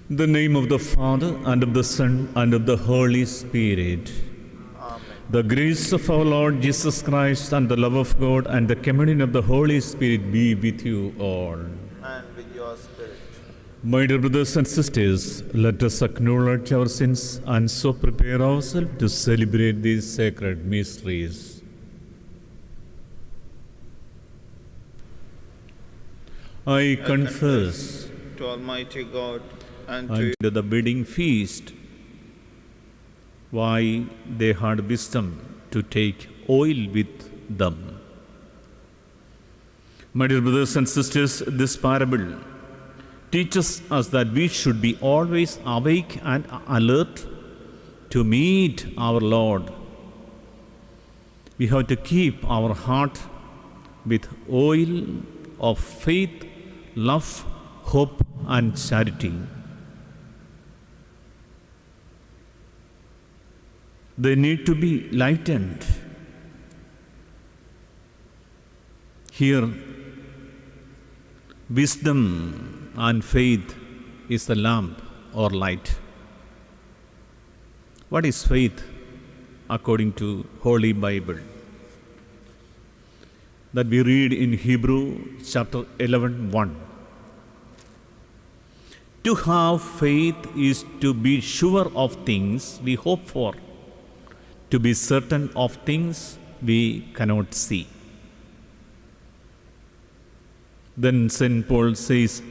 In the name of the Father, and of the Son, and of the Holy Spirit. Amen. The grace of our Lord Jesus Christ, and the love of God, and the communion of the Holy Spirit be with you all. And with your spirit. My dear brothers and sisters, let us acknowledge our sins and so prepare ourselves to celebrate these sacred mysteries. I confess To Almighty God and to unto the wedding feast why they had wisdom to take oil with them. My dear brothers and sisters, this parable teaches us that we should be always awake and alert to meet our Lord. We have to keep our heart with oil of faith, love, hope, and charity. They need to be lightened. Here, wisdom and faith is the lamp or light. What is faith according to Holy Bible? That we read in Hebrew chapter 11:1. To have faith is to be sure of things we hope for, to be certain of things we cannot see. Then St. Paul says,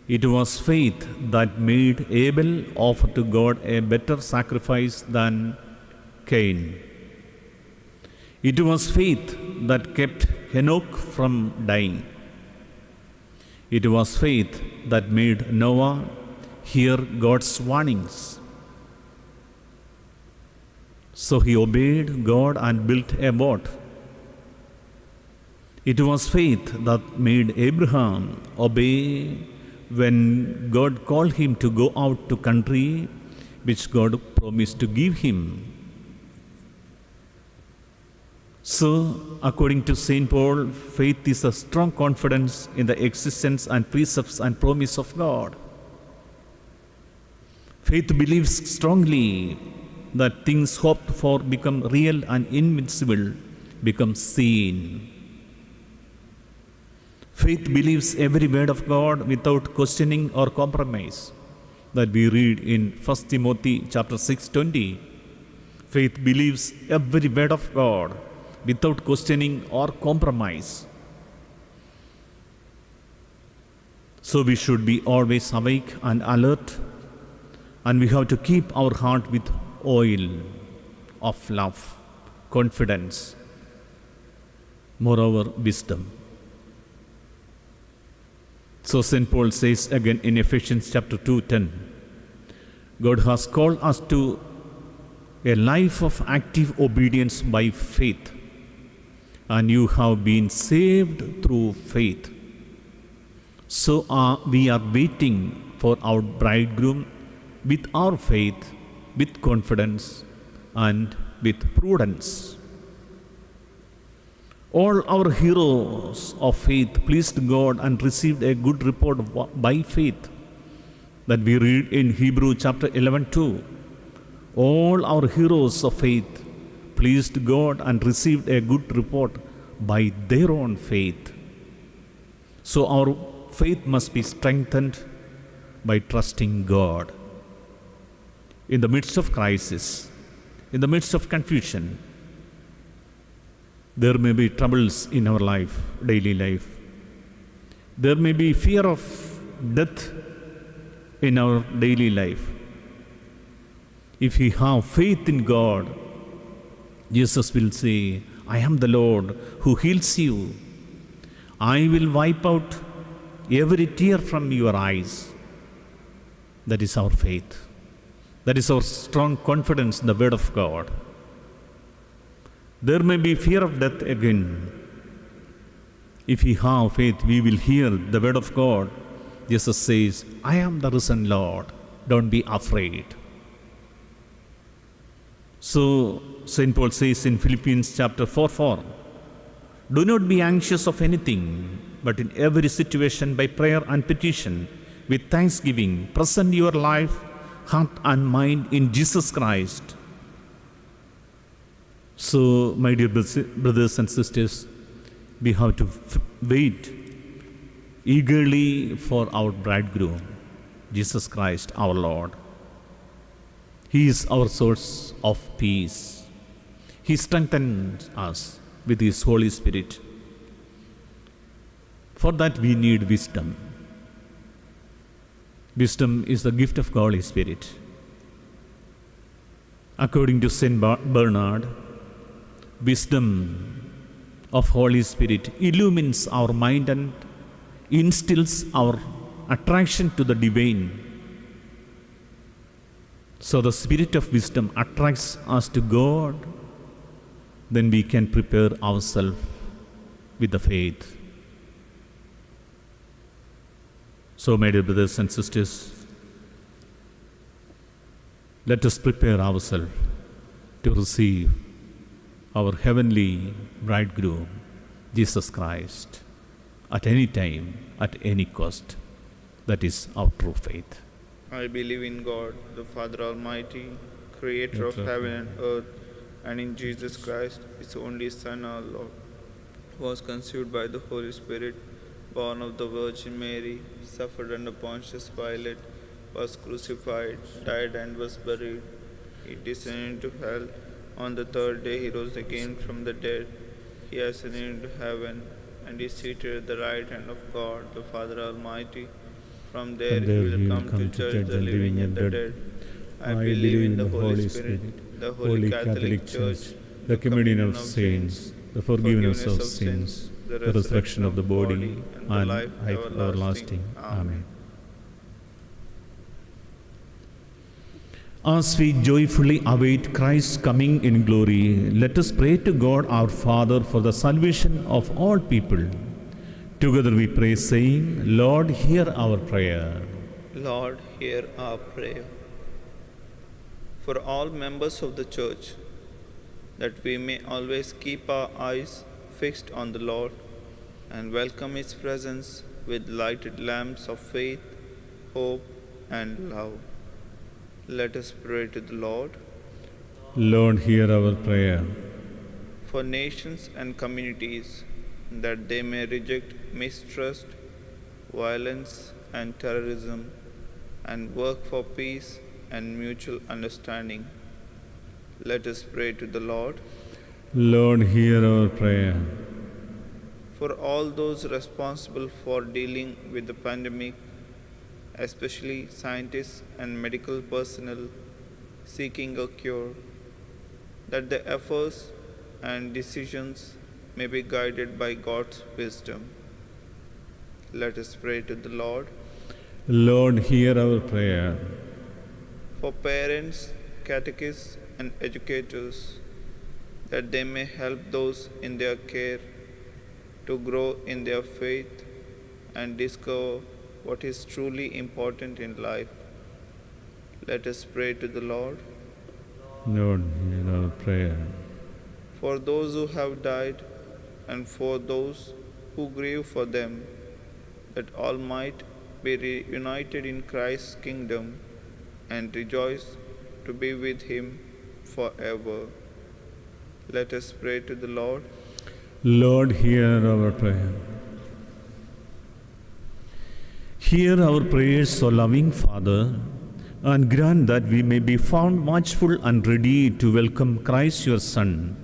it was faith that made Abel offer to God a better sacrifice than Cain. It was faith that kept Enoch from dying. It was faith that made Noah hear God's warnings. So he obeyed God and built a boat. It was faith that made Abraham obey when God called him to go out to country which God promised to give him. So, according to St. Paul, faith is a strong confidence in the existence and precepts and promise of God. Faith believes strongly that things hoped for become real and invincible become seen. Faith believes every word of God without questioning or compromise. That we read in 1 Timothy chapter 6:20. Faith believes every word of God without questioning or compromise. So we should be always awake and alert, and we have to keep our heart with oil of love, confidence, moreover wisdom. So St. Paul says again in Ephesians chapter 2:10, God has called us to a life of active obedience by faith, and you have been saved through faith. So we are waiting for our bridegroom with our faith, with confidence, and with prudence. All our heroes of faith pleased God and received a good report by faith. That we read in Hebrew chapter 11:2. All our heroes of faith pleased God and received a good report by their own faith. So our faith must be strengthened by trusting God. In the midst of crisis, in the midst of confusion, there may be troubles in our life, daily life. There may be fear of death in our daily life. If we have faith in God, Jesus will say, I am the Lord who heals you. I will wipe out every tear from your eyes. That is our faith. That is our strong confidence in the word of God. There may be fear of death again. If we have faith, we will hear the word of God. Jesus says, I am the risen Lord. Don't be afraid. So, St. Paul says in Philippians chapter 4:4, do not be anxious of anything, but in every situation by prayer and petition, with thanksgiving, present your life, heart, and mind in Jesus Christ. So, my dear brothers and sisters, we have to wait eagerly for our bridegroom, Jesus Christ, our Lord. He is our source of peace. He strengthens us with His Holy Spirit. For that, we need wisdom. Wisdom is the gift of Holy Spirit. According to Saint Bernard, wisdom of Holy Spirit illumines our mind and instills our attraction to the divine. So the spirit of wisdom attracts us to God. Then we can prepare ourselves with the faith. So, my dear brothers and sisters, let us prepare ourselves to receive our heavenly bridegroom, Jesus Christ, at any time, at any cost. That is our true faith. I believe in God, the Father Almighty, creator of heaven and earth, and in Jesus Christ, His only Son, our Lord, who was conceived by the Holy Spirit, born of the Virgin Mary, suffered under Pontius Pilate, was crucified, died and was buried. He descended into hell. On the third day he rose again from the dead. He ascended into heaven, and is seated at the right hand of God, the Father Almighty. From there he will come to judge the living and the dead. I believe in the Holy Spirit, the Holy Catholic Church, the communion of saints, the forgiveness of sins, the resurrection of the body, and life everlasting. Amen. As we joyfully await Christ's coming in glory, let us pray to God our Father for the salvation of all people. Together we pray, saying, Lord, hear our prayer. Lord, hear our prayer. For all members of the Church, that we may always keep our eyes fixed on the Lord and welcome His presence with lighted lamps of faith, hope, and love. Let us pray to the Lord. Lord, hear our prayer. For nations and communities, that they may reject mistrust, violence, and terrorism, and work for peace and mutual understanding. Let us pray to the Lord. Lord, hear our prayer. For all those responsible for dealing with the pandemic, especially scientists and medical personnel seeking a cure, that their efforts and decisions may be guided by God's wisdom. Let us pray to the Lord. Lord, hear our prayer. For parents, catechists, and educators, that they may help those in their care to grow in their faith and discover what is truly important in life. Let us pray to the Lord. Lord, hear our prayer. For those who have died and for those who grieve for them, that all might be reunited in Christ's kingdom and rejoice to be with Him forever. Let us pray to the Lord. Lord, hear our prayer. Hear our prayers, O loving Father, and grant that we may be found watchful and ready to welcome Christ your Son,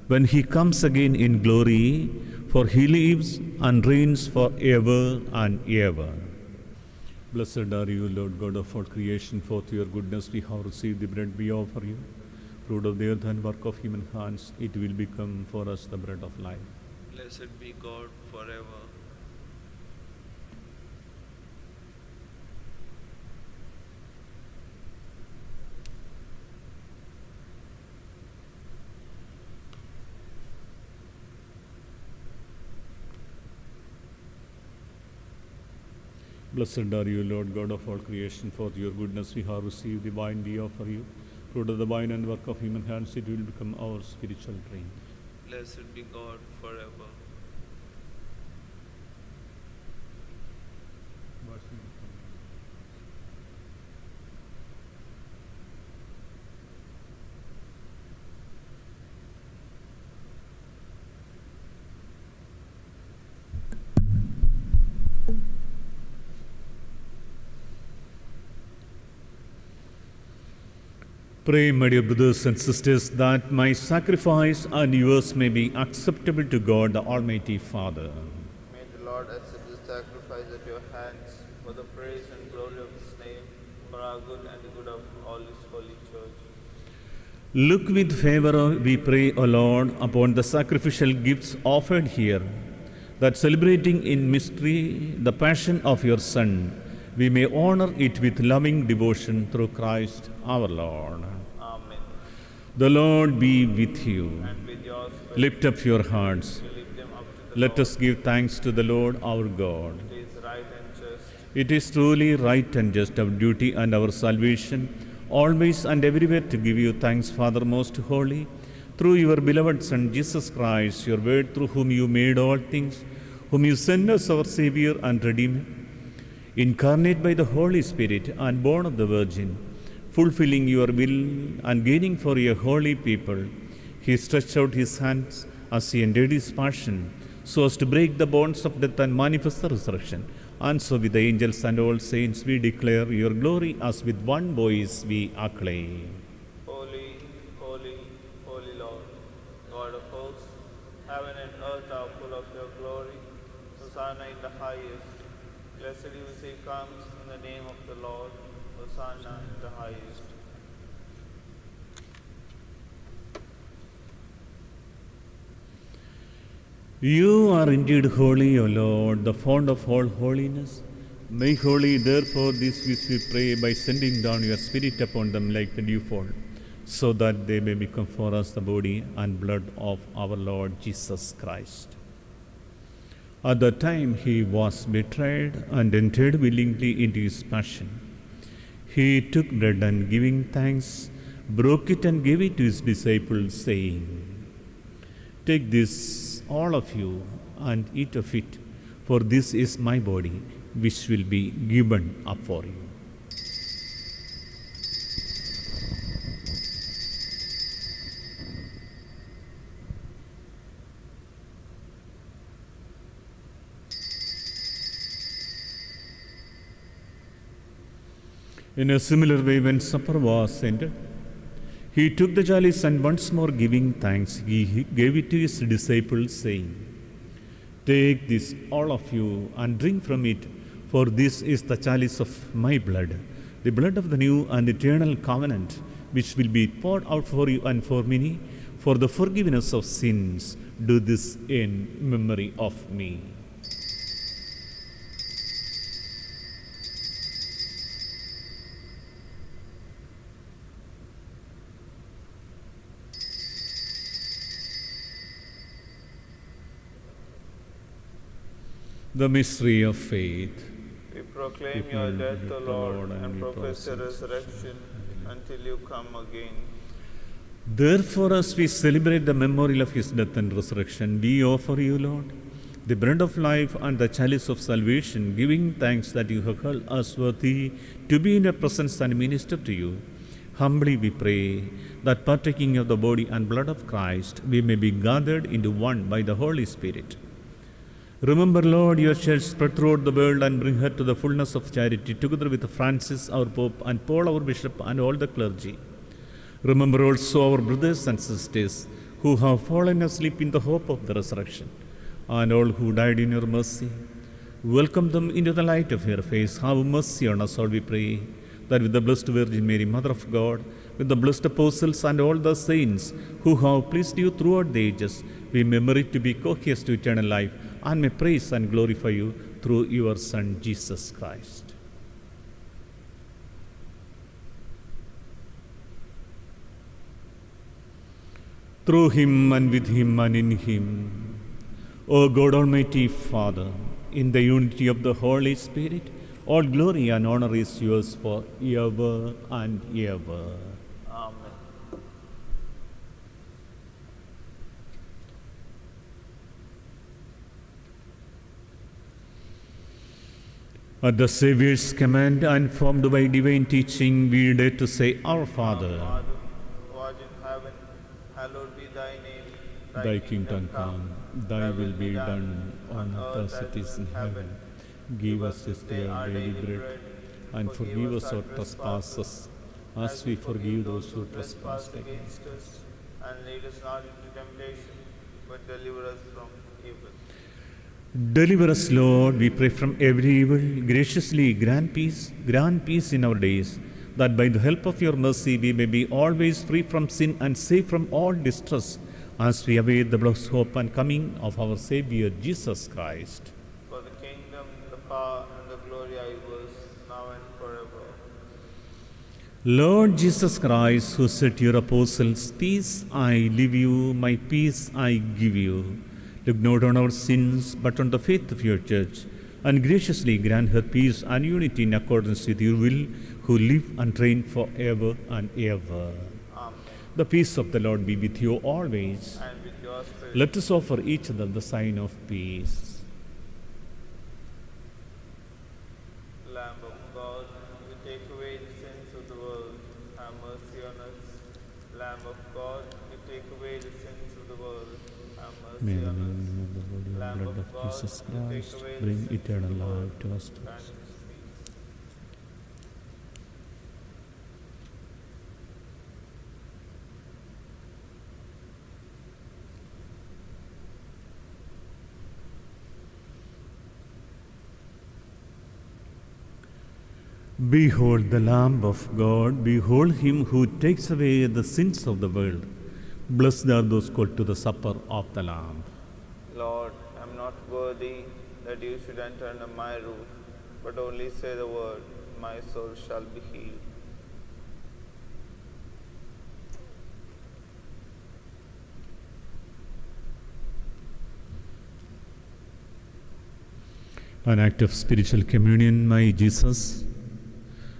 when He comes again in glory, for He lives and reigns forever and ever. Blessed are you, Lord God of all creation, for through your goodness we have received the bread we offer you. Fruit of the earth and work of human hands, it will become for us the bread of life. Blessed be God forever. Blessed are you, Lord God of all creation, for through your goodness we have received the wine we offer you. Fruit of the vine and work of human hands, it will become our spiritual drink. Blessed be God forever. Pray, my dear brothers and sisters, that my sacrifice and yours may be acceptable to God, the Almighty Father. May the Lord accept the sacrifice at your hands for the praise and glory of His name, for our good and the good of all His holy church. Look with favor, we pray, O Lord, upon the sacrificial gifts offered here, that celebrating in mystery the passion of your Son, we may honor it with loving devotion through Christ our Lord. Amen. The Lord be with you. And with your spirit, Lift up your hearts. we lift them up to the Let Lord. us give thanks to the Lord our God. It is right and just. It is truly right and just, our duty and our salvation, always and everywhere to give you thanks, Father most holy, through your beloved Son, Jesus Christ, your word, through whom you made all things, whom you sent as our Savior and Redeemer, incarnate by the Holy Spirit and born of the Virgin, fulfilling your will and gaining for your holy people, he stretched out his hands as he endured his passion, so as to break the bonds of death and manifest the resurrection. And so with the angels and all saints we declare your glory, as with one voice we acclaim. Holy, holy, holy Lord, God of hosts, heaven and earth are full of your glory. Hosanna in the highest. Blessed who comes in the name of the Lord. Hosanna in the highest. You are indeed holy, O Lord, the fount of all holiness. Make holy, therefore, this wish we pray, by sending down your Spirit upon them like the dewfall, so that they may become for us the body and blood of our Lord Jesus Christ. At the time he was betrayed and entered willingly into his passion, he took bread and, giving thanks, broke it and gave it to his disciples, saying, "Take this, all of you, and eat of it, for this is my body, which will be given up for you." In a similar way, when supper was ended, he took the chalice and, once more giving thanks, he gave it to his disciples, saying, "Take this, all of you, and drink from it, for this is the chalice of my blood, the blood of the new and eternal covenant, which will be poured out for you and for many, for the forgiveness of sins. Do this in memory of me." The mystery of faith. We proclaim your death, O Lord, and profess your resurrection until you come again. Therefore, as we celebrate the memorial of his death and resurrection, we offer you, Lord, the bread of life and the chalice of salvation, giving thanks that you have held us worthy to be in your presence and minister to you. Humbly we pray that, partaking of the body and blood of Christ, we may be gathered into one by the Holy Spirit. Remember, Lord, your church spread throughout the world, and bring her to the fullness of charity, together with Francis, our Pope, and Paul, our Bishop, and all the clergy. Remember also our brothers and sisters who have fallen asleep in the hope of the resurrection, and all who died in your mercy. Welcome them into the light of your face. Have mercy on us all, we pray, that with the Blessed Virgin Mary, Mother of God, with the blessed apostles and all the saints who have pleased you throughout the ages, we may merit to be co-heirs to eternal life, and may praise and glorify you through your Son, Jesus Christ. Through him and with him and in him, O God, Almighty Father, in the unity of the Holy Spirit, all glory and honor is yours for ever and ever. Amen. At the Saviour's command and formed by divine teaching, we dare to say, Our Father, Father, who art in heaven, hallowed be thy name. thy kingdom come, thy will be done on earth as it is in heaven. Give us this day our daily bread, and forgive us our trespasses, as we forgive those who trespass against against us. And lead us not into temptation, but deliver us from evil. Deliver us, Lord, we pray, from every evil. Graciously grant peace in our days, that by the help of your mercy we may be always free from sin and safe from all distress, as we await the blessed hope and coming of our Savior Jesus Christ. For the kingdom, the power, and the glory are yours, now and forever. Lord Jesus Christ, who said to your apostles, "Peace I leave you, my peace I give you," look not on our sins, but on the faith of your church, and graciously grant her peace and unity in accordance with your will, who live and reign forever and ever. Amen. The peace of the Lord be with you always. And with your spirit. Let us offer each other the sign of peace. Lamb of God, you take away the sins of the world, have mercy on us. Lamb of God, you take away the sins of the world, have May mercy the on us. name of the body and Lamb blood of of God, Jesus you take Christ away the bring sins of eternal the world, life to us. grant us peace. Behold the Lamb of God, behold him who takes away the sins of the world. Blessed are those called to the supper of the Lamb. Lord, I am not worthy that you should enter under my roof, but only say the word, my soul shall be healed. An act of spiritual communion, my Jesus.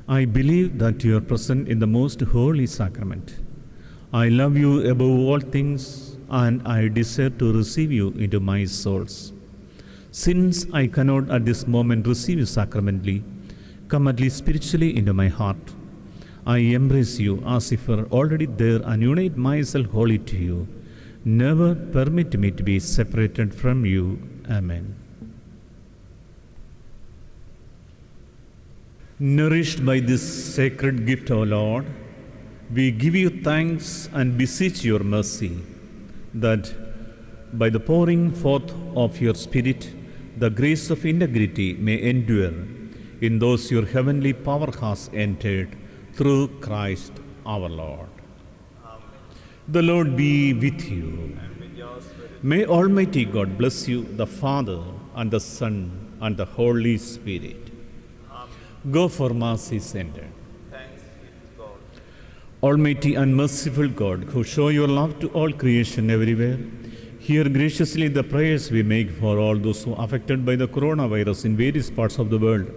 I believe that you are present in the most holy sacrament. I love you above all things, and I desire to receive you into my souls. Since I cannot at this moment receive you sacramentally, come at least spiritually into my heart. I embrace you as if you are already there and unite myself wholly to you. Never permit me to be separated from you. Amen. Nourished by this sacred gift, O Lord, we give you thanks and beseech your mercy, that by the pouring forth of your Spirit, the grace of integrity may endure in those your heavenly power has entered, through Christ our Lord. Amen. The Lord be with you. And with your spirit. May Almighty God bless you, the Father, and the Son, and the Holy Spirit. Go for mercy centered. Thanks be to God. Almighty and merciful God, who show your love to all creation everywhere, hear graciously the prayers we make for all those who are affected by the coronavirus in various parts of the world.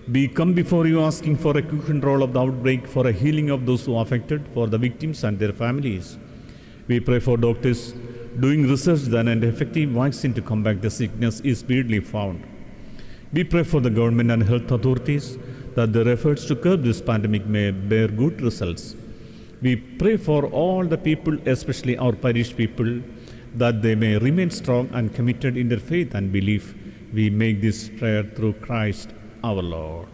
We come before you asking for a quick control of the outbreak, for a healing of those who are affected, for the victims and their families. We pray for doctors doing research that an effective vaccine to combat the sickness is speedily found. We pray for the government and health authorities that their efforts to curb this pandemic may bear good results. We pray for all the people, especially our parish people, that they may remain strong and committed in their faith and belief. We make this prayer through Christ our Lord.